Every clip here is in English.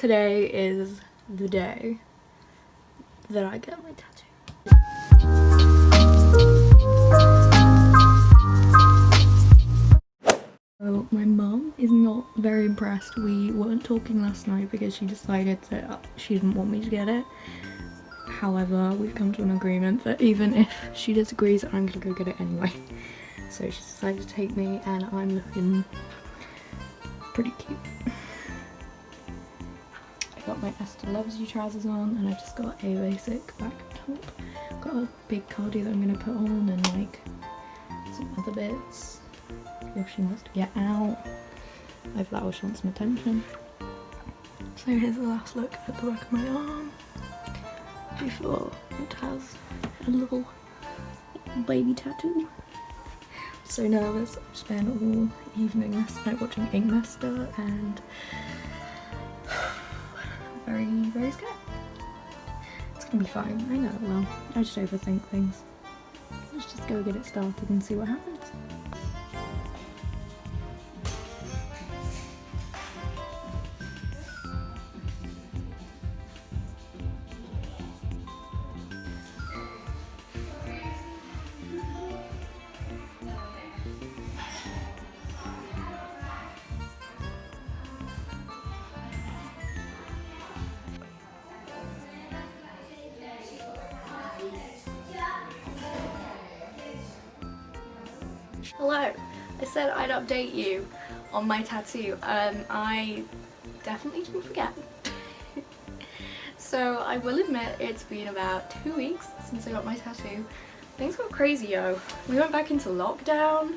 today is the day that I get my tattoo. So my mum is not very impressed. We weren't talking last night because she decided that she didn't want me to get it. However, we've come to an agreement that even if she disagrees, I'm gonna go get it anyway. So she decided to take me and I'm looking pretty cute. I got my Esther Loves You trousers on and I just got a basic black top. Got a big cardi that I'm gonna put on and like some other bits if she wants to get out. I feel like she wants some attention. So here's the last look at the back of my arm before it has a little baby tattoo. So nervous. I've spent all evening last night watching Ink Master and very, very scared. It's gonna be fine. I know it will. I just overthink things. Let's just go get it started and see what happens. Hello, I said I'd update you on my tattoo. I definitely didn't forget. So I will admit it's been about 2 weeks since I got my tattoo. Things got crazy, yo. We went back into lockdown.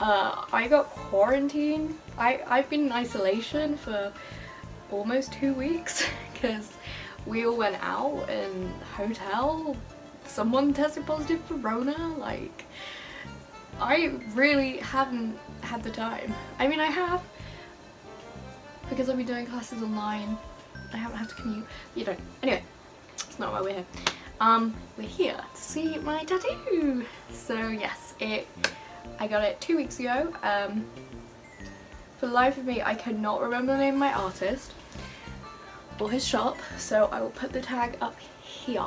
I got quarantined. I've been in isolation for almost 2 weeks because we all went out in hotel. Someone tested positive for Rona. Like, I really haven't had the time. I mean, I have, because I've been doing classes online. I haven't had to commute. You know. Anyway, it's not why we're here. We're here to see my tattoo. So yes, I got it 2 weeks ago. For the life of me, I cannot remember the name of my artist or his shop. So I will put the tag up here.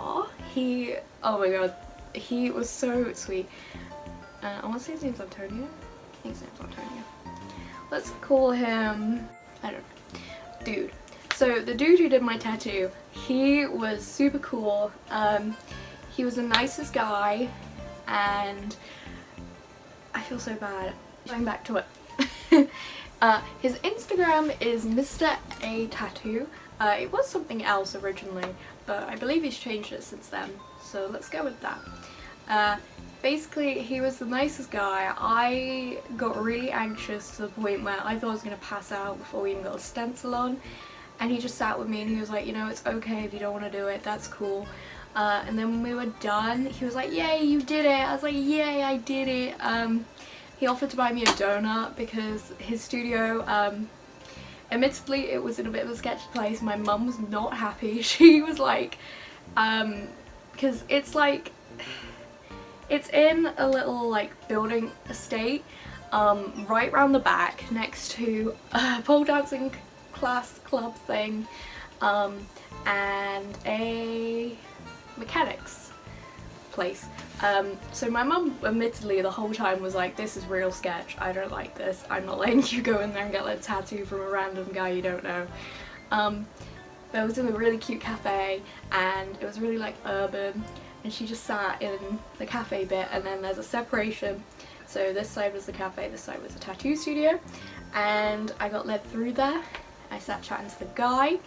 Oh my god, he was so sweet. I want to say his name's Antonio. I think his name's Antonio. Let's call him, I don't know, dude. So the dude who did my tattoo, he was super cool. He was the nicest guy and I feel so bad. Going back to it. His Instagram is Mr. A Tattoo. It was something else originally, but I believe he's changed it since then. So let's go with that. Basically, he was the nicest guy. I got really anxious to the point where I thought I was going to pass out before we even got a stencil on. And he just sat with me and he was like, you know, it's okay if you don't want to do it, that's cool. And then when we were done, he was like, yay, you did it. I was like, yay, I did it. He offered to buy me a donut because his studio, admittedly, it was in a bit of a sketchy place. My mum was not happy. She was like, because it's like, it's in a little like building estate right round the back next to a pole dancing class club thing and a mechanics place. So my mum admittedly the whole time was like, this is real sketch, I don't like this, I'm not letting you go in there and get a tattoo from a random guy you don't know. But it was in a really cute cafe and it was really like urban. And she just sat in the cafe bit and then there's a separation. So this side was the cafe, this side was the tattoo studio. And I got led through there. I sat chatting to the guy.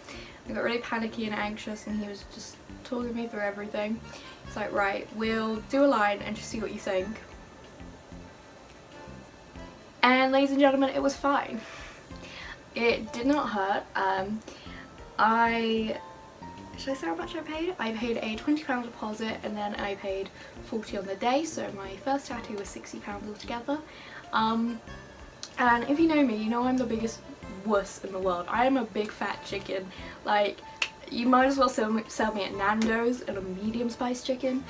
I got really panicky and anxious and he was just talking me through everything. He's like, right, we'll do a line and just see what you think. And ladies and gentlemen, it was fine. It did not hurt. Should I say how much I paid? I paid a £20 deposit and then I paid 40 on the day, so my first tattoo was £60 altogether. And if you know me, you know I'm the biggest wuss in the world. I am a big fat chicken. Like, you might as well sell me at Nando's in a medium spiced chicken.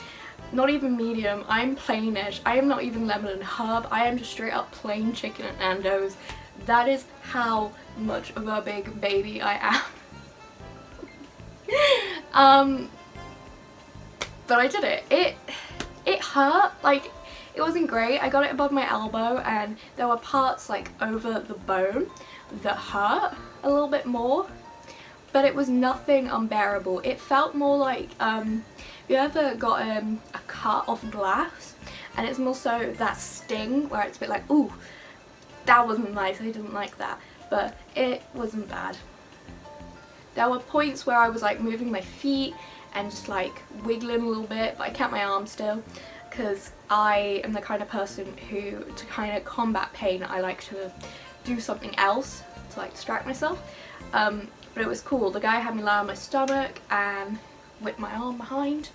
Not even medium, I'm plainish. I am not even lemon and herb. I am just straight up plain chicken at Nando's. That is how much of a big baby I am. But I did it. It hurt, like it wasn't great. I got it above my elbow and there were parts like over the bone that hurt a little bit more, but it was nothing unbearable. It felt more like, you ever got a cut off glass and it's more so that sting where it's a bit like, ooh, that wasn't nice, I didn't like that, but it wasn't bad. There were points where I was like moving my feet and just like wiggling a little bit, but I kept my arm still because I am the kind of person who, to kind of combat pain, I like to do something else to like distract myself. But it was cool. The guy had me lie on my stomach and whip my arm behind,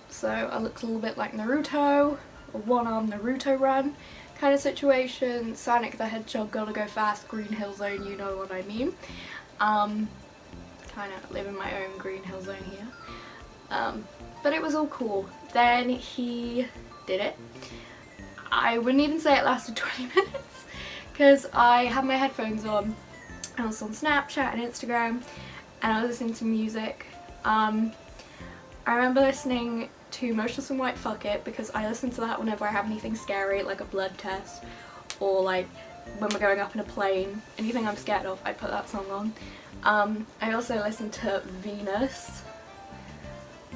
so I looked a little bit like Naruto, a one-arm Naruto run kind of situation. Sonic the Hedgehog, gotta go fast, Green Hill Zone, you know what I mean. Kind of live in my own Green Hill Zone here. But it was all cool. Then he did it. I wouldn't even say it lasted 20 minutes because I had my headphones on. I was on Snapchat and Instagram and I was listening to music. I remember listening to Motionless in White Fuck It because I listen to that whenever I have anything scary, like a blood test, or like when we're going up in a plane, anything I'm scared of, I put that song on. I also listened to Venus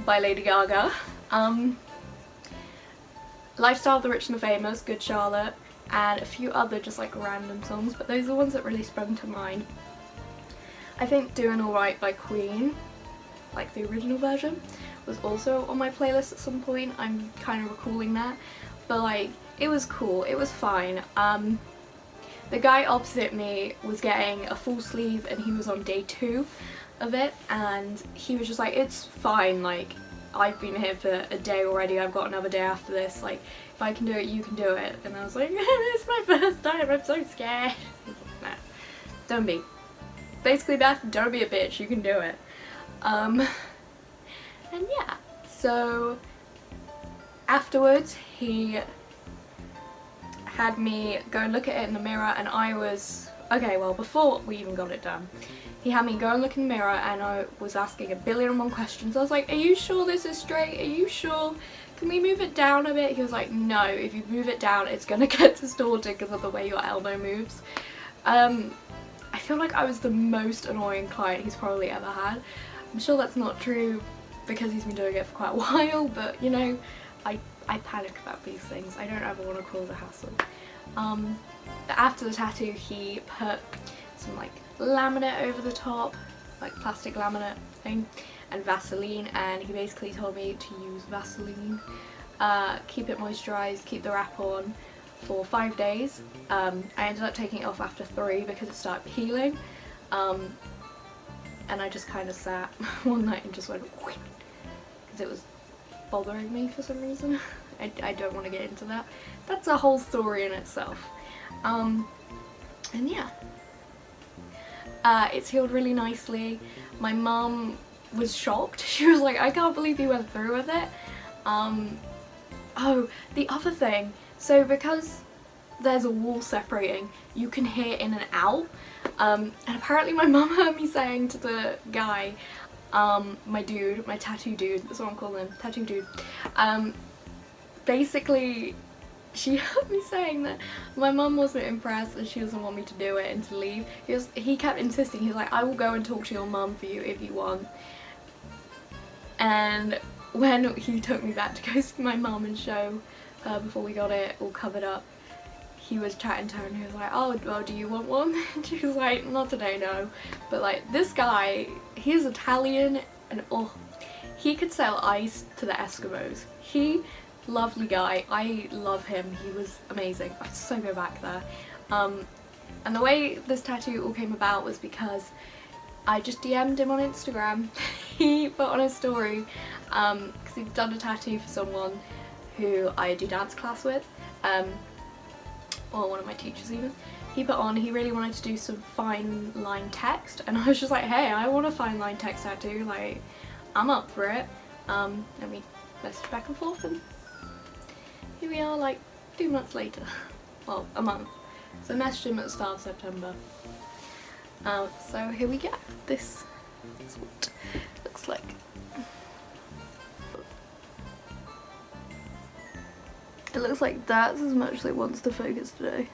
by Lady Gaga, Lifestyle of the Rich and the Famous, Good Charlotte, and a few other just like random songs, but those are the ones that really sprung to mind. I think Doing Alright by Queen, like the original version, was also on my playlist at some point. I'm kind of recalling that, but like it was cool, it was fine. The guy opposite me was getting a full sleeve and he was on day 2 of it, and he was just like, it's fine, like I've been here for a day already, I've got another day after this, like if I can do it, you can do it. And I was like, it's my first time, I'm so scared. Nah, don't be. Basically, Beth, don't be a bitch, you can do it. And yeah, so afterwards he had me go and look at it in the mirror, and I was, okay, well before we even got it done, he had me go and look in the mirror and I was asking 1,000,000,001 questions. I was like, are you sure this is straight? Are you sure? Can we move it down a bit? He was like, no, if you move it down it's gonna get distorted because of the way your elbow moves. I feel like I was the most annoying client he's probably ever had. I'm sure that's not true because he's been doing it for quite a while, but you know, I panic about these things. I don't ever want to cause a hassle. But after the tattoo he put some like laminate over the top, like plastic laminate thing, and Vaseline, and he basically told me to use Vaseline, keep it moisturised, keep the wrap on for 5 days. I ended up taking it off after 3 because it started peeling, and I just kind of sat one night and just went because it was bothering me for some reason. I don't want to get into that. That's a whole story in itself. And yeah. It's healed really nicely. My mum was shocked. She was like, I can't believe you went through with it. Oh, the other thing. So because there's a wall separating, you can hear in and out. And apparently my mum heard me saying to the guy, my dude, my tattoo dude, that's what I'm calling him, tattoo dude. Basically, she heard me saying that my mum wasn't impressed and she doesn't want me to do it and to leave. He kept insisting, he's like, I will go and talk to your mum for you if you want. And when he took me back to go see my mum and show her before we got it all covered up, he was chatting to her and he was like, oh, well, do you want one? And she was like, not today, no. But like, this guy, he's Italian and oh, he could sell ice to the Eskimos. Lovely guy, I love him, he was amazing. I'd so go back there. And the way this tattoo all came about was because I just DM'd him on Instagram. He put on his story, because he'd done a tattoo for someone who I do dance class with, or one of my teachers even. He put on, he really wanted to do some fine line text, and I was just like, hey, I want a fine line text tattoo, like, I'm up for it. And we messaged back and forth, and here we are like 2 months later. Well, a month. So I messaged him at the start of September. So here we go. This is what it looks like. It looks like that's as much as it wants to focus today.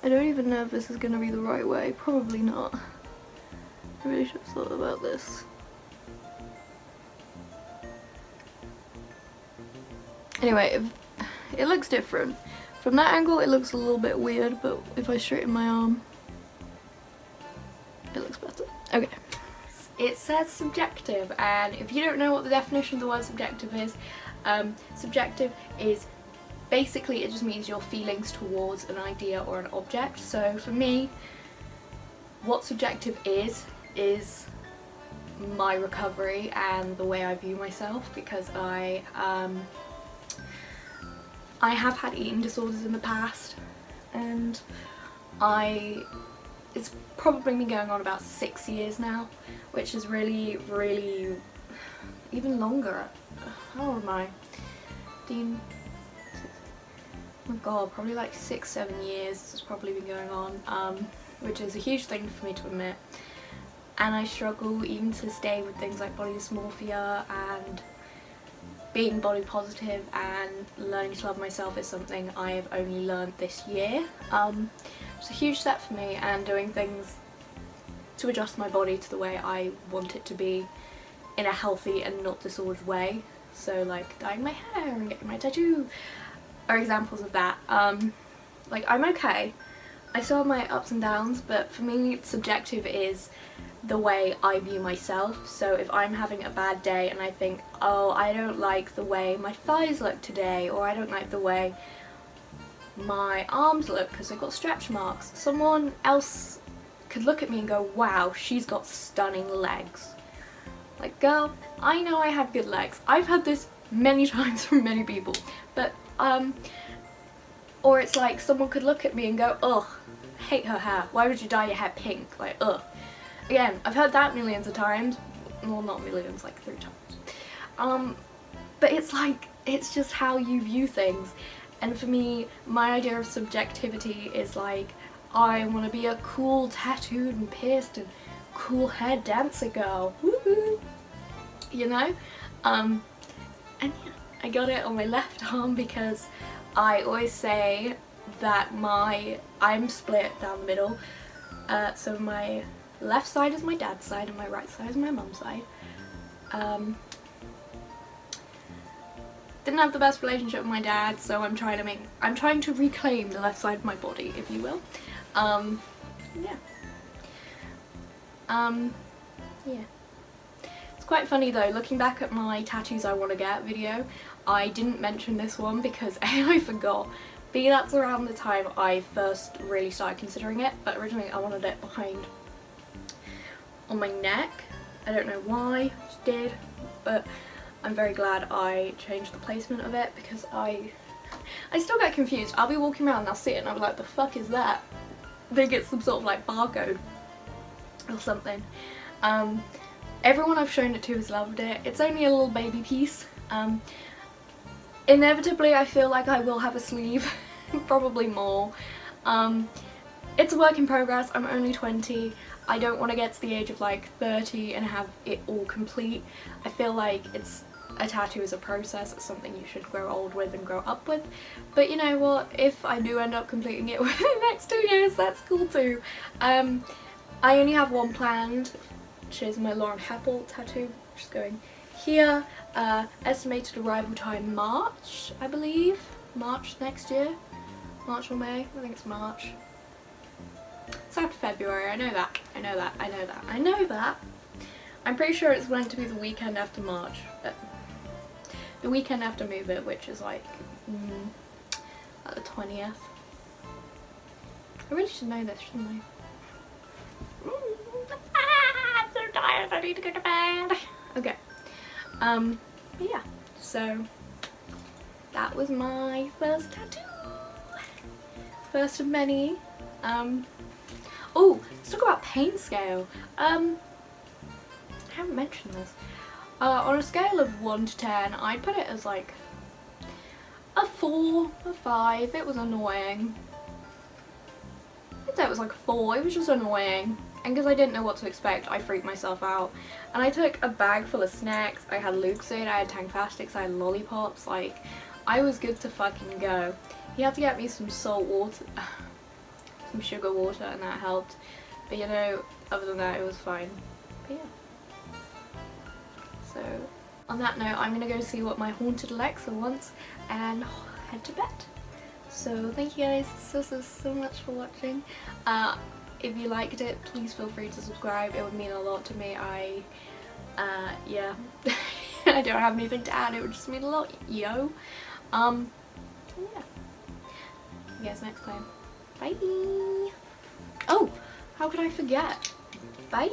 I don't even know if this is going to be the right way. Probably not. I really should have thought about this. Anyway, it looks different. From that angle it looks a little bit weird, but if I straighten my arm, it looks better. Okay. It says subjective, and if you don't know what the definition of the word subjective is basically, it just means your feelings towards an idea or an object. So for me, what subjective is my recovery and the way I view myself, because I have had eating disorders in the past, and it's probably been going on about 6 years now, which is really even longer. How old am I? Oh my god, probably like 6-7 years this has probably been going on, which is a huge thing for me to admit. And I struggle even to this day with things like body dysmorphia, and being body positive and learning to love myself is something I've only learned this year. It's a huge step for me, and doing things to adjust my body to the way I want it to be in a healthy and not disordered way. So like dyeing my hair and getting my tattoo are examples of that. Like, I'm okay. I still have my ups and downs, but for me subjective is the way I view myself. So if I'm having a bad day and I think, oh, I don't like the way my thighs look today, or I don't like the way my arms look because I've got stretch marks, someone else could look at me and go, wow, she's got stunning legs. Like, girl, I know I have good legs. I've had this many times from many people. But, or it's like someone could look at me and go, ugh, hate her hair. Why would you dye your hair pink? Like, ugh. Again, I've heard that millions of times. Well, not millions, like 3 times. But it's like, it's just how you view things. And for me, my idea of subjectivity is like, I want to be a cool tattooed and pierced and cool hair dancer girl. Woohoo! You know? And yeah, I got it on my left arm because I always say that I'm split down the middle. So my left side is my dad's side and my right side is my mum's side. Didn't have the best relationship with my dad, so I'm trying to reclaim the left side of my body, if you will. Yeah. Yeah. It's quite funny though, looking back at my tattoos I want to get video, I didn't mention this one because A, I forgot, B, that's around the time I first really started considering it, but originally I wanted it behind on my neck. I don't know why, I just did, but I'm very glad I changed the placement of it because I still get confused. I'll be walking around and I'll see it and I'll be like, the fuck is that? I think it's some sort of like barcode or something. Everyone I've shown it to has loved it. It's only a little baby piece. Inevitably I feel like I will have a sleeve, probably more. It's a work in progress. I'm only 20. I don't want to get to the age of like 30 and have it all complete. I feel like a tattoo is a process. It's something you should grow old with and grow up with. But you know what, if I do end up completing it within the next 2 years, that's cool too. I only have one planned, which is my Lauren Heppel tattoo, which is going here. Estimated arrival time March, I believe. March next year. March or May, I think it's March. It's after February, I know that. I'm pretty sure it's meant to be the weekend after March. The weekend after Move It, which is like at the 20th. I really should know this, shouldn't I? I'm so tired, I need to go to bed. Okay. But yeah, so that was my first tattoo. First of many. Oh, let's talk about pain scale. I haven't mentioned this. On a scale of 1 to 10, I'd put it as like a 4, a 5. It was annoying. I'd say it was like a 4. It was just annoying. And because I didn't know what to expect, I freaked myself out. And I took a bag full of snacks. I had Lucozade, I had Tangfastics, I had lollipops. Like, I was good to fucking go. He had to get me some salt water, some sugar water, and that helped. But you know, other than that, it was fine. But yeah. So, on that note, I'm gonna go see what my haunted Alexa wants and head to bed. So thank you guys so much for watching. If you liked it, please feel free to subscribe. It would mean a lot to me. Yeah. I don't have anything to add. It would just mean a lot, yo. Yeah. See you guys next time. Bye. Oh, how could I forget? Bye.